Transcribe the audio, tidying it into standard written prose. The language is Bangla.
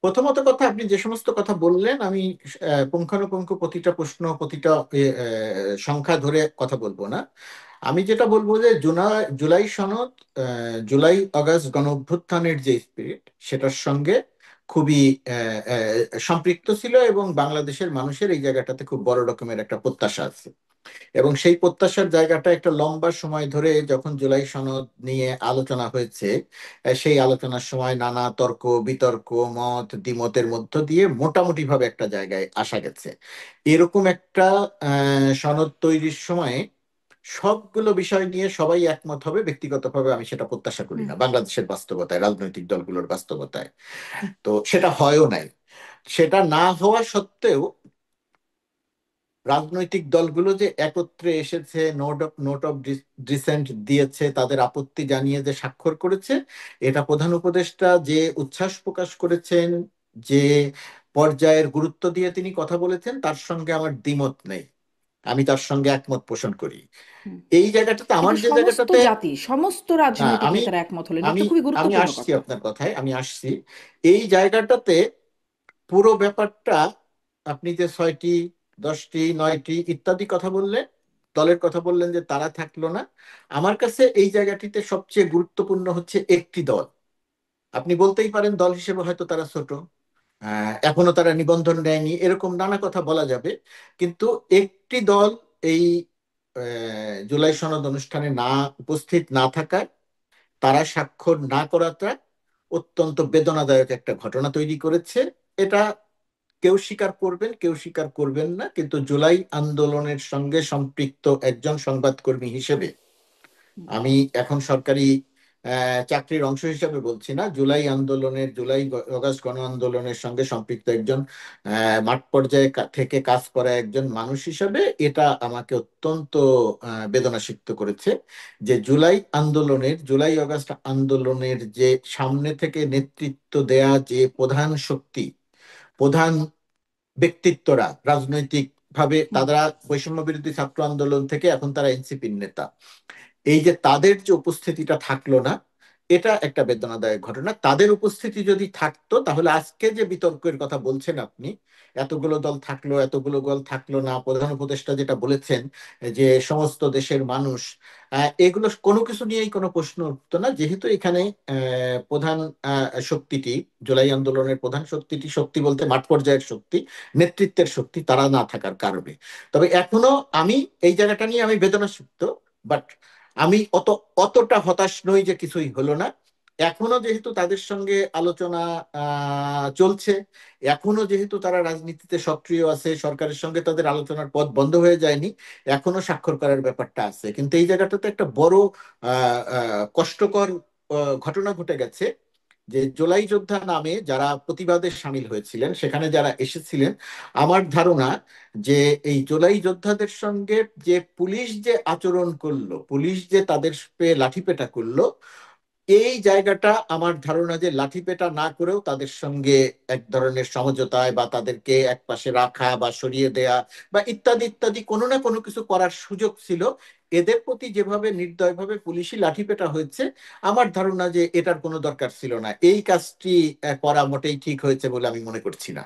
প্রথমত কথা, আপনি যে সমস্ত কথা বললেন আমি পুঙ্খানুপুঙ্খ প্রতিটা প্রশ্ন, প্রতিটা সংখ্যা ধরে কথা বলবো না। আমি যেটা বলবো যে জুলাই সনদ, জুলাই আগস্ট গণ অভ্যুত্থানের যে স্পিরিট, সেটার সঙ্গে খুবই সম্পৃক্ত ছিল, এবং বাংলাদেশের মানুষের এই জায়গাটাতে খুব বড় রকমের একটা প্রত্যাশা আছে। এবং সেই প্রত্যাশার জায়গাটা একটা লম্বা সময় ধরে যখন জুলাই সনদ নিয়ে আলোচনা হয়েছে, সেই আলোচনার সময় নানা তর্ক বিতর্ক, মত দ্বিমতের মধ্য দিয়ে মোটামুটি ভাবে একটা জায়গায় আসা গেছে। এরকম একটা সনদ তৈরির সময় সবগুলো বিষয় নিয়ে সবাই একমত হবে, ব্যক্তিগতভাবে আমি সেটা প্রত্যাশা করি হুম। না বাংলাদেশের বাস্তবতায়, রাজনৈতিক দলগুলোর বাস্তবতায়। তো সেটা হয়ও নাই। সেটা না হওয়া সত্ত্বেও রাজনৈতিক দলগুলো যে একত্রে এসেছে, নোট অফ ডিসেন্ট দিয়েছে, তাদের আপত্তি জানিয়ে যে স্বাক্ষর করেছে, এটা প্রধান উপদেষ্টা যে উচ্ছ্বাস প্রকাশ করেছেন, যে পর্যায়ের গুরুত্ব দিয়ে তিনি কথা বলেছেন, তার সঙ্গে আমার দ্বিমত নেই। আমি তার সঙ্গে একমত পোষণ করি। হুম। এই জায়গাটাতে, আমার কিন্তু যে সমস্ত জায়গাটাতে, জাতি, সমস্ত হ্যাঁ, রাজনৈতিক আমি নেতারা একমত হলেন, আমি এটা তো খুবই আমি গুরুত্বপূর্ণ আসছি কথা। আপনার কথায়, আমি আসছি। এই জায়গাটাতে পুরো ব্যাপারটা, আপনি যে 6টি 10টি 9টি ইত্যাদি কথা বললেন, দলের কথা বললেন যে তারা থাকলো না, আমার কাছে এই জায়গাটিতে সবচেয়ে গুরুত্বপূর্ণ হচ্ছে একটি দল। আপনি বলতেই পারেন দল হিসেবে হয়তো তারা ছোট, এখনো তারা নিবন্ধন নেয়নি, এরকম নানা কথা বলা যাবে। কিন্তু একটি দল এই জুলাই সনদ অনুষ্ঠানে না উপস্থিত না থাকায়, তারা স্বাক্ষর না করাটা অত্যন্ত বেদনাদায়ক একটা ঘটনা তৈরি করেছে। এটা কেউ স্বীকার করবেন, কেউ স্বীকার করবেন না, কিন্তু জুলাই আন্দোলনের সঙ্গে সম্পৃক্ত একজন সংবাদকর্মী হিসেবে হুম। আমি এখন সরকারি চাকরির অংশ হিসেবে বলছি না, জুলাই আন্দোলনের, আগস্ট গণ আন্দোলনের সঙ্গে সম্পৃক্ত একজন মাঠ পর্যায়ে থেকে কাজ করা একজন মানুষ হিসেবে এটা আমাকে অত্যন্ত বেদনাসিক্ত করেছে যে জুলাই আগস্ট আন্দোলনের যে সামনে থেকে নেতৃত্ব দেয়া যে প্রধান শক্তি, প্রধান ব্যক্তিত্বরা, রাজনৈতিক ভাবে হুম। তারা বৈষম্য বিরোধী ছাত্র আন্দোলন থেকে এখন তারা এনসিপির নেতা, এই যে তাদের যে উপস্থিতিটা থাকলো না, এটা একটা বেদনাদায়ক ঘটনা। তাদের উপস্থিতি যদি থাকতো, তাহলে আজকে যে বিতর্কের কথা বলছেন আপনি, এতগুলো দল থাকলো, এতগুলো দল থাকলো না, প্রধান উপদেষ্টা যেটা বলেছেন যে সমস্ত দেশের মানুষ, এগুলো কোনো কিছু নিয়েই কোনো প্রশ্ন উঠতো না, যেহেতু এখানে প্রধান শক্তিটি, জুলাই আন্দোলনের প্রধান শক্তিটি, শক্তি বলতে মাঠ পর্যায়ের শক্তি, নেতৃত্বের শক্তি, তারা না থাকার কারণে। তবে এখনো আমি এই জায়গাটা নিয়ে আমি বেদনাসিক্ত, বাট আমি অতটা হতাশ নই যে কিছুই হলো না। এখনো যেহেতু তাদের সঙ্গে আলোচনা চলছে, এখনো যেহেতু তারা রাজনীতিতে সক্রিয় আছে, সরকারের সঙ্গে তাদের আলোচনার পথ বন্ধ হয়ে যায়নি, এখনো স্বাক্ষর করার ব্যাপারটা আছে। কিন্তু এই জায়গাটাতে একটা বড় কষ্টকর ঘটনা ঘটে গেছে, যে জুলাই যোদ্ধা নামে যারা প্রতিবাদে সামিল হয়েছিলেন, সেখানে যারা এসেছিলেন, আমার ধারণা যে এই জুলাই যোদ্ধাদের সঙ্গে যে পুলিশ যে আচরণ করলো, পুলিশ যে তাদের লাঠিপেটা করলো, এই জায়গাটা আমার ধারণা যে লাঠিপেটা না করেও তাদের সঙ্গে এক ধরনের সমঝোতায়, বা তাদেরকে একপাশে রাখা বা সরিয়ে দেয়া বা ইত্যাদি ইত্যাদি কোনো না কোনো কিছু করার সুযোগ ছিল। এদের প্রতি যেভাবে নির্দয়ভাবে পুলিশি লাঠিপেটা হয়েছে, আমার ধারণা যে এটার কোনো দরকার ছিল না। এই কাজটি করা মোটেই ঠিক হয়েছে বলে আমি মনে করছি না।